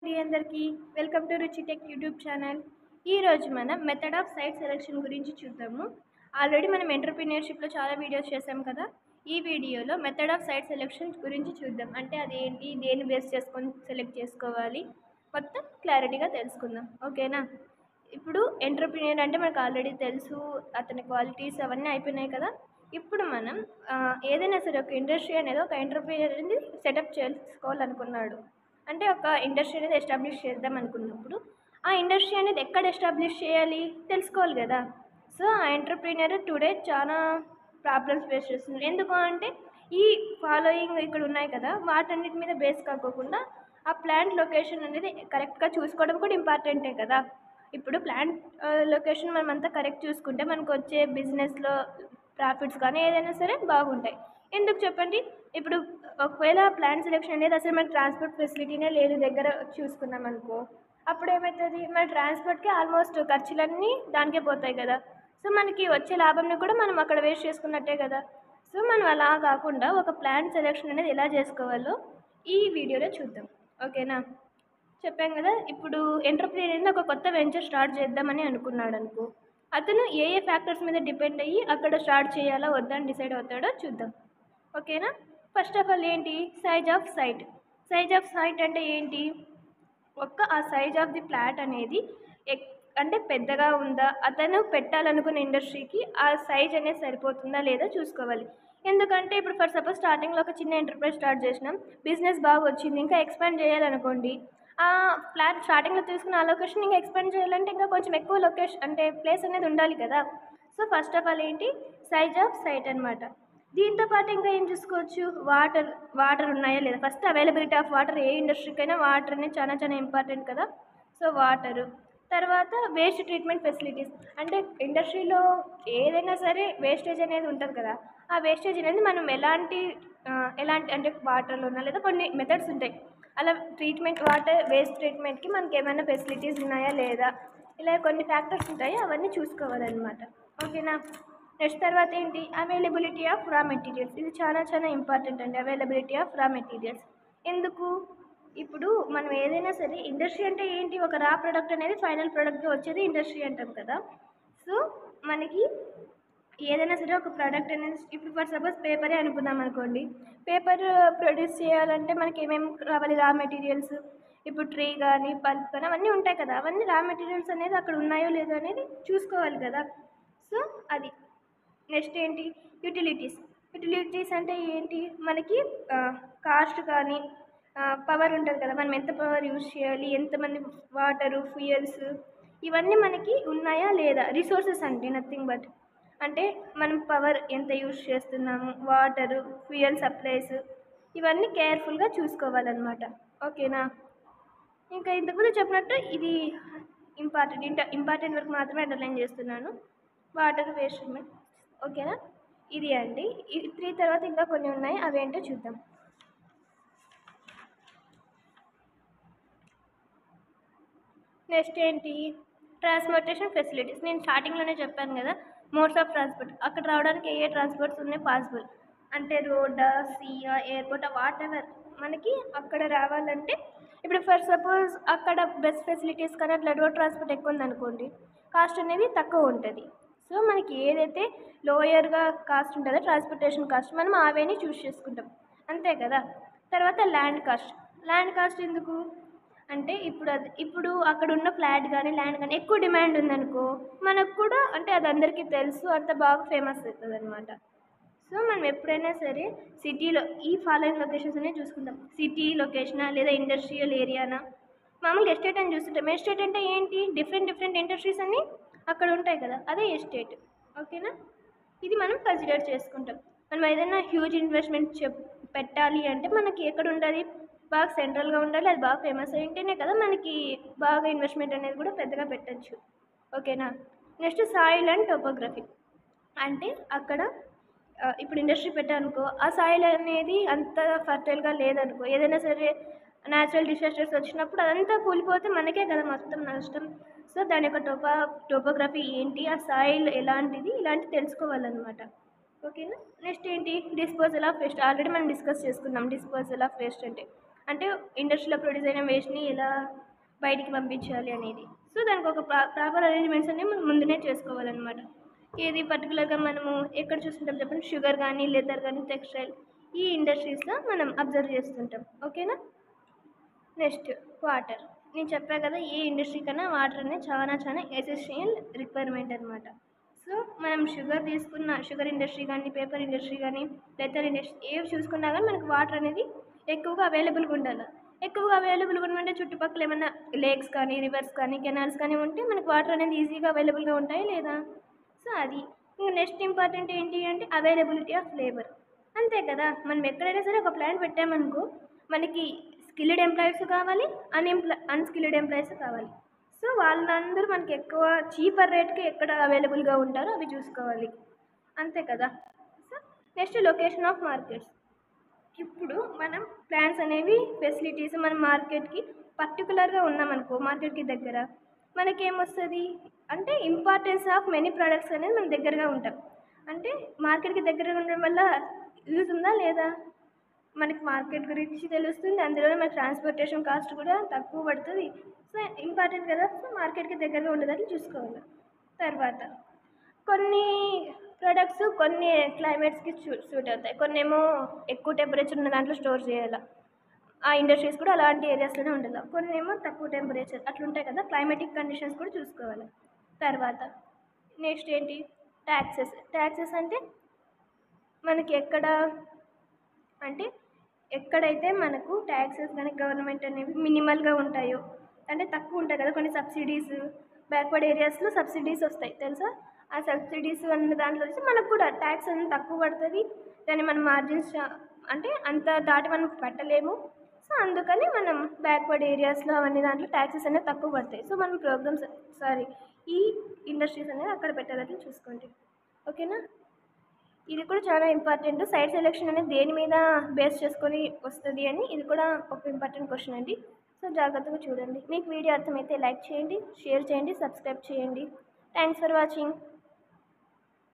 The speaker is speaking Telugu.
అందరికీ వెల్కమ్ టు రుచి టెక్ యూట్యూబ్ ఛానల్. ఈరోజు మనం మెథడ్ ఆఫ్ సైట్ సెలెక్షన్ గురించి చూద్దాము. ఆల్రెడీ మనం ఎంటర్‌ప్రెన్యూర్‌షిప్‌లో చాలా వీడియోస్ చేసాం కదా. ఈ వీడియోలో మెథడ్ ఆఫ్ సైట్ సెలెక్షన్ గురించి చూద్దాం. అంటే అదేంటి, దేన్ని బేస్ చేసుకొని సెలెక్ట్ చేసుకోవాలి, మొత్తం క్లారిటీగా తెలుసుకుందాం. ఓకేనా? ఇప్పుడు ఎంటర్‌ప్రెన్యూర్ అంటే మనకు ఆల్రెడీ తెలుసు, అతని క్వాలిటీస్ అవన్నీ అయిపోయినాయి కదా. ఇప్పుడు మనం ఏదైనా సరే ఒక ఇండస్ట్రీ అనేది ఒక ఎంటర్‌ప్రెన్యూర్ అనేది సెటప్ చేసుకోవాలనుకున్నాడు. అంటే ఒక ఇండస్ట్రీ అనేది ఎస్టాబ్లిష్ చేద్దాం అనుకున్నప్పుడు ఆ ఇండస్ట్రీ అనేది ఎక్కడ ఎస్టాబ్లిష్ చేయాలి తెలుసుకోవాలి కదా. సో ఆ ఎంటర్‌ప్రెన్యూర్ టుడే చాలా ప్రాబ్లమ్స్ ఫేస్ చేస్తున్నారు. ఎందుకు అంటే ఈ ఫాలోయింగ్ ఇక్కడ ఉన్నాయి కదా, వాటన్నిటి మీద బేస్ కాకోకుండా ఆ ప్లాంట్ లొకేషన్ అనేది కరెక్ట్గా చూసుకోవడం కూడా ఇంపార్టెంటే కదా. ఇప్పుడు ప్లాంట్ లొకేషన్ మనం అంతా కరెక్ట్ చూసుకుంటే మనకు వచ్చే బిజినెస్లో ప్రాఫిట్స్ కానీ ఏదైనా సరే బాగుంటాయి. ఎందుకు చెప్పండి? ఇప్పుడు ఒకవేళ ప్లాన్ సెలెక్షన్ అనేది అసలు మనకి ట్రాన్స్పోర్ట్ ఫెసిలిటీనే లేదు దగ్గర చూసుకున్నాం అనుకో, అప్పుడు ఏమవుతుంది, మన ట్రాన్స్పోర్ట్కి ఆల్మోస్ట్ ఖర్చులన్నీ దానికే పోతాయి కదా. సో మనకి వచ్చే లాభంని కూడా మనం అక్కడ వేస్ట్ చేసుకున్నట్టే కదా. సో మనం అలా కాకుండా ఒక ప్లాన్ సెలెక్షన్ అనేది ఎలా చేసుకోవాలో ఈ వీడియోలో చూద్దాం. ఓకేనా? చెప్పాం కదా, ఇప్పుడు ఎంటర్‌ప్రెన్యూర్ ఒక కొత్త వెంచర్ స్టార్ట్ చేద్దామని అనుకున్నాడు అనుకో, అతను ఏ ఏ ఫ్యాక్టర్స్ మీద డిపెండ్ అయ్యి అక్కడ స్టార్ట్ చేయాలా వద్దా అని డిసైడ్ అవుతాడో చూద్దాం. ఓకేనా? ఫస్ట్ ఆఫ్ ఆల్ ఏంటి, size of site. Size of site అంటే ఏంటి, ఆ సైజ్ ఆఫ్ ది ప్లాట్ అనేది అంటే పెద్దగా ఉందా, అతను పెట్టాలనుకున్న ఇండస్ట్రీకి ఆ సైజ్ అనేది సరిపోతుందా లేదా చూసుకోవాలి. ఎందుకంటే ఇప్పుడు ఫర్ సపోజ్ స్టార్టింగ్లో ఒక చిన్న ఎంటర్ప్రైజ్ స్టార్ట్ చేసినాం, బిజినెస్ బాగా వచ్చింది, ఇంకా ఎక్స్పాండ్ చేయాలనుకోండి, ఆ ఫ్లాట్ స్టార్టింగ్లో తీసుకున్న ఆ లొకేషన్ ఇంకా ఎక్స్పాండ్ చేయాలంటే ఇంకా కొంచెం ఎక్కువ లొకేషన్ అంటే ప్లేస్ అనేది ఉండాలి కదా. సో ఫస్ట్ ఆఫ్ ఆల్ ఏంటి, సైజ్ ఆఫ్ సైట్ అనమాట. దీంతో పాటు ఇంకా ఏం చూసుకోవచ్చు, వాటర్ ఉన్నాయా లేదా. ఫస్ట్ అవైలబిలిటీ ఆఫ్ వాటర్, ఏ ఇండస్ట్రీకైనా వాటర్ అనేది చాలా చాలా ఇంపార్టెంట్ కదా. సో వాటరు, తర్వాత వేస్ట్ ట్రీట్మెంట్ ఫెసిలిటీస్. అంటే ఇండస్ట్రీలో ఏదైనా సరే వేస్టేజ్ అనేది ఉంటుంది కదా, ఆ వేస్టేజ్ అనేది మనం ఎలాంటి అంటే వాటర్లోనా లేదా కొన్ని మెథడ్స్ ఉంటాయి, అలా వేస్ట్ ట్రీట్మెంట్కి మనకి ఏమైనా ఫెసిలిటీస్ ఉన్నాయా లేదా, ఇలా కొన్ని ఫ్యాక్టర్స్ ఉంటాయి, అవన్నీ చూసుకోవాలన్నమాట. ఓకేనా? నెక్స్ట్ తర్వాత ఏంటి, అవైలబిలిటీ ఆఫ్ రా మెటీరియల్స్. ఇది చాలా చాలా ఇంపార్టెంట్ అండి, అవైలబిలిటీ ఆఫ్ రా మెటీరియల్స్. ఎందుకు, ఇప్పుడు మనం ఏదైనా సరే ఇండస్ట్రీ అంటే ఏంటి, ఒక రా ప్రోడక్ట్ అనేది ఫైనల్ ప్రోడక్ట్గా వచ్చేది ఇండస్ట్రీ అంటాం కదా. సో మనకి ఏదైనా సరే ఒక ప్రోడక్ట్ అనేది, ఇప్పుడు ఫర్ సపోజ్ పేపరే అనుకుందాం అనుకోండి, పేపర్ ప్రొడ్యూస్ చేయాలంటే మనకి ఏమేమి కావాలి, రా మెటీరియల్స్. ఇప్పుడు ట్రీ కానీ పల్ప్ కానీ అవన్నీ ఉంటాయి కదా, అవన్నీ రా మెటీరియల్స్ అనేది అక్కడ ఉన్నాయో లేదో అనేది చూసుకోవాలి కదా. సో అది. నెక్స్ట్ ఏంటి, యుటిలిటీస్. యుటిలిటీస్ అంటే ఏంటి, మనకి కాస్ట్ కానీ పవర్ ఉంటుంది కదా, మనం ఎంత పవర్ యూజ్ చేయాలి, ఎంతమంది, వాటరు, ఫ్యూయల్స్, ఇవన్నీ మనకి ఉన్నాయా లేదా. రిసోర్సెస్ అంటే నథింగ్ బట్ అంటే మనం పవర్ ఎంత యూజ్ చేస్తున్నాము, వాటరు, ఫ్యూయల్ సప్లైస్, ఇవన్నీ కేర్ఫుల్గా చూసుకోవాలన్నమాట. ఓకేనా? ఇంకా ఇంతకుముందు చెప్పినట్టు ఇది ఇంపార్టెంట్ వరకు మాత్రమే అండర్లైన్ చేస్తున్నాను. Water waste treatment. ఓకేనా? ఇది అండి. ఈ 3 తర్వాత ఇంకా కొన్ని ఉన్నాయి, అవేంటో చూద్దాం. నెక్స్ట్ ఏంటి, ట్రాన్స్పోర్టేషన్ ఫెసిలిటీస్. నేను స్టార్టింగ్లోనే చెప్పాను కదా, మోడ్స్ ఆఫ్ ట్రాన్స్పోర్ట్. అక్కడ రావడానికి ఏ ట్రాన్స్పోర్ట్స్ ఉన్నాయి పాసిబుల్, అంటే రోడ్డా, సీయా, ఎయిర్పోర్టా, వాట్ ఎవర్. మనకి అక్కడ రావాలంటే ఇప్పుడు ఫర్ సపోజ్ అక్కడ బెస్ట్ ఫెసిలిటీస్ కానీ అట్లా రోడ్ ట్రాన్స్పోర్ట్ ఎక్కువ ఉందనుకోండి, కాస్ట్ అనేది తక్కువ ఉంటుంది. సో మనకి ఏదైతే లోయర్గా కాస్ట్ ఉంటుందో ట్రాన్స్పోర్టేషన్ కాస్ట్, మనం ఆవేని చూస్ చేసుకుంటాం, అంతే కదా. తర్వాత ల్యాండ్ కాస్ట్. ల్యాండ్ కాస్ట్ ఎందుకు అంటే ఇప్పుడు అక్కడ ఉన్న ఫ్లాట్ కానీ ల్యాండ్ కానీ ఎక్కువ డిమాండ్ ఉందనుకో, మనకు కూడా అంటే అది అందరికీ తెలుసు, అంత బాగా ఫేమస్ అవుతుంది అనమాట. సో మనం ఎప్పుడైనా సరే సిటీలో ఈ ఫాలోయింగ్ లొకేషన్స్ అనేవి చూసుకుంటాం. సిటీ లొకేషనా లేదా ఇండస్ట్రియల్ ఏరియానా. మామూలుగా ఎస్టేట్ అని చూస్తుంటాం. ఎస్టేట్ అంటే ఏంటి, డిఫరెంట్ ఇండస్ట్రీస్ అన్నీ అక్కడ ఉంటాయి కదా, అదే ఎస్టేట్. ఓకేనా? ఇది మనం కన్సిడర్ చేసుకుంటాం. మనం ఏదైనా హ్యూజ్ ఇన్వెస్ట్మెంట్ పెట్టాలి అంటే మనకి ఎక్కడ ఉండాలి, బాగా సెంట్రల్గా ఉండాలి, అది బాగా ఫేమస్ అయి ఉంటేనే కదా మనకి బాగా ఇన్వెస్ట్మెంట్ అనేది కూడా పెద్దగా పెట్టచ్చు. ఓకేనా? Next soil and topography. అంటే అక్కడ ఇప్పుడు ఇండస్ట్రీ పెట్టానుకో, ఆ సాయిల్ అనేది అంత ఫర్టైల్గా లేదనుకో, ఏదైనా సరే న్యాచురల్ డిసాస్టర్స్ వచ్చినప్పుడు అదంతా కూలిపోతే మనకే కదా మొత్తం నష్టం. సో దాని యొక్క టోపోగ్రఫీ ఏంటి, ఆ సాయిల్ ఎలాంటిది, ఇలాంటివి తెలుసుకోవాలన్నమాట. ఓకేనా? నెక్స్ట్ ఏంటి, డిస్పోజల్ ఆఫ్ వేస్ట్. ఆల్రెడీ మనం డిస్కస్ చేసుకున్నాం డిస్పోజల్ ఆఫ్ వేస్ట్ అంటే అంటే ఇండస్ట్రీలో ప్రొడ్యూస్ అయిన వేస్ట్ని ఎలా బయటికి పంపించాలి అనేది. సో దానికి ఒక ప్రాపర్ అరేంజ్మెంట్స్ అనేవి మనం ముందునే చేసుకోవాలన్నమాట. ఏది పర్టికులర్గా మనము ఎక్కడ చూస్తుంటాం చెప్పండి, షుగర్ కానీ లెదర్ కానీ టెక్స్టైల్ ఈ ఇండస్ట్రీస్లో మనం అబ్జర్వ్ చేస్తుంటాం. ఓకేనా. Next water. నేను చెప్పా కదా, ఏ ఇండస్ట్రీ కన్నా వాటర్ అనేది చాలా ఎసెన్షియల్ రిక్వైర్మెంట్ అనమాట. సో మనం షుగర్ ఇండస్ట్రీ కానీ, పేపర్ ఇండస్ట్రీ కానీ, లెదర్ ఇండస్ట్రీ ఏవి చూసుకున్నా కానీ మనకు వాటర్ అనేది ఎక్కువగా అవైలబుల్గా ఉండాలి. ఎక్కువగా అవైలబుల్గా ఉంటే చుట్టుపక్కల ఏమైనా లేక్స్ కానీ, రివర్స్ కానీ, కెనాల్స్ కానీ ఉంటే మనకు వాటర్ అనేది ఈజీగా అవైలబుల్గా ఉంటాయి లేదా. సో అది ఇంకా నెక్స్ట్ ఇంపార్టెంట్ ఏంటి అంటే అవైలబిలిటీ ఆఫ్ లేబర్. అంతే కదా, మనం ఎక్కడైనా సరే ఒక ప్లాంట్ పెట్టామనుకో మనకి స్కిల్డ్ ఎంప్లాయీస్ కావాలి, అన్స్కిల్డ్ ఎంప్లాయీస్ కావాలి. సో వాళ్ళందరూ మనకి ఎక్కువ చీపర్ రేట్కి ఎక్కడ అవైలబుల్గా ఉంటారో అవి చూసుకోవాలి. అంతే కదా. So next location of markets. ఇప్పుడు మనం ప్లాన్స్ అనేవి ఫెసిలిటీస్ మనం మార్కెట్కి పర్టికులర్గా ఉన్నామనుకో, మార్కెట్కి దగ్గర మనకేమొస్తుంది అంటే ఇంపార్టెన్స్ ఆఫ్ మెనీ ప్రోడక్ట్స్ అనేది మన దగ్గరగా ఉంటాం. అంటే మార్కెట్కి దగ్గరగా ఉండడం వల్ల యూజ్ ఉందా లేదా, మనకి మార్కెట్ గురించి తెలుస్తుంది, అందులోనే మనకి ట్రాన్స్పోర్టేషన్ కాస్ట్ కూడా తక్కువ పడుతుంది. సో ఇంపార్టెంట్ కదా. సో మార్కెట్కి దగ్గరగా ఉండేదాన్ని చూసుకోవాలి. తర్వాత కొన్ని ప్రొడక్ట్స్ కొన్ని క్లైమేట్స్కి సూట్ అవుతాయి, కొన్ని ఏమో ఎక్కువ టెంపరేచర్ ఉన్న దాంట్లో స్టోర్ చేయాలి, ఆ ఇండస్ట్రీస్ కూడా అలాంటి ఏరియాస్లోనే ఉండాలి. కొన్ని ఏమో తక్కువ టెంపరేచర్ అట్లుంటాయి కదా, క్లైమేటిక్ కండిషన్స్ కూడా చూసుకోవాలి. తర్వాత నెక్స్ట్ ఏంటి, ట్యాక్సెస్ అంటే మనకి ఎక్కడైతే మనకు ట్యాక్సెస్ కానీ గవర్నమెంట్ అనేవి మినిమల్గా ఉంటాయో, అంటే తక్కువ ఉంటాయి కదా, కొన్ని సబ్సిడీస్ బ్యాక్వర్డ్ ఏరియాస్లో సబ్సిడీస్ వస్తాయి తెలుసా. ఆ సబ్సిడీస్ అన్న దాంట్లో వచ్చి మనకు కూడా ట్యాక్స్ అనేది తక్కువ పడుతుంది, కానీ మన మార్జిన్స్ అంటే అంత దాటి మనం పెట్టలేము. సో అందుకని మనం బ్యాక్వర్డ్ ఏరియాస్లో అవన్నీ దాంట్లో ట్యాక్సెస్ అనేవి తక్కువ పడతాయి. సో మనం ఈ ఇండస్ట్రీస్ అనేవి అక్కడ పెట్టాలని చూసుకోండి. ఓకేనా. ఇది కూడా చాలా ఇంపార్టెంట్. సైట్ సెలెక్షన్ అనేది దేని మీద బేస్ చేసుకొని వస్తుంది అని ఇది కూడా ఒక ఇంపార్టెంట్ క్వశ్చన్ అండి. సో జాగ్రత్తగా చూడండి. మీకు వీడియో అర్థమైతే లైక్ చేయండి, షేర్ చేయండి, సబ్స్క్రైబ్ చేయండి. Thanks for watching.